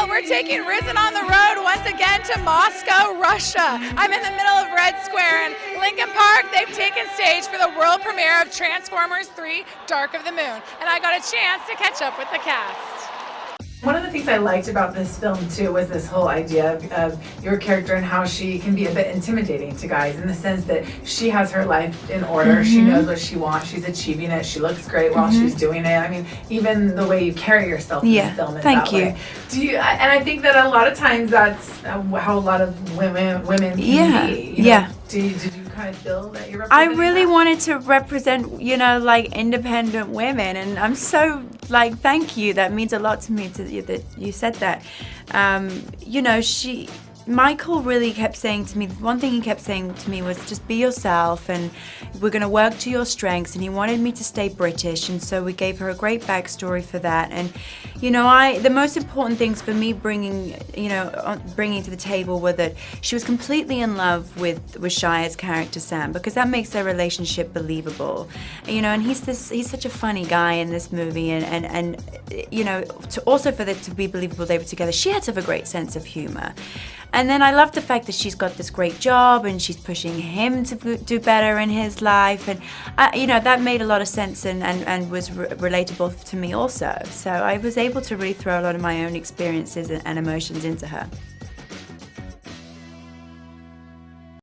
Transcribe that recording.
Well, we're taking Risen on the road once again to Moscow, Russia. I'm in the middle of Red Square in Lincoln Park. They've taken stage for the world premiere of Transformers 3: Dark of the Moon, and I got a chance to catch up with the cast. One of the things I liked about this film too was this whole idea of your character and how she can be a bit intimidating to guys in the sense that she has her life in order. She knows what she wants. She's achieving it. She looks great while she's doing it. I mean, even the way you carry yourself in the film is thank that you. way. Do you? And I think that a lot of times that's how a lot of women can be. You know? Did you kind of feel that you're I representing really that? wanted to represent, you know, like independent women, and I'm so like, thank you. That means a lot to me that you said that. You know, Michael really kept saying to me, one thing he kept saying to me was just be yourself and we're going to work to your strengths, and he wanted me to stay British, and so we gave her a great backstory for that. And you know, the most important things for me bringing to the table were that she was completely in love with Shia's character Sam, because that makes their relationship believable. You know, and he's such a funny guy in this movie, and you know, for it to be believable they were together, she had to have a great sense of humor. And then I love the fact that she's got this great job and she's pushing him to do better in his life, and you know, that made a lot of sense and was relatable to me also. So I was able to really throw a lot of my own experiences and emotions into her.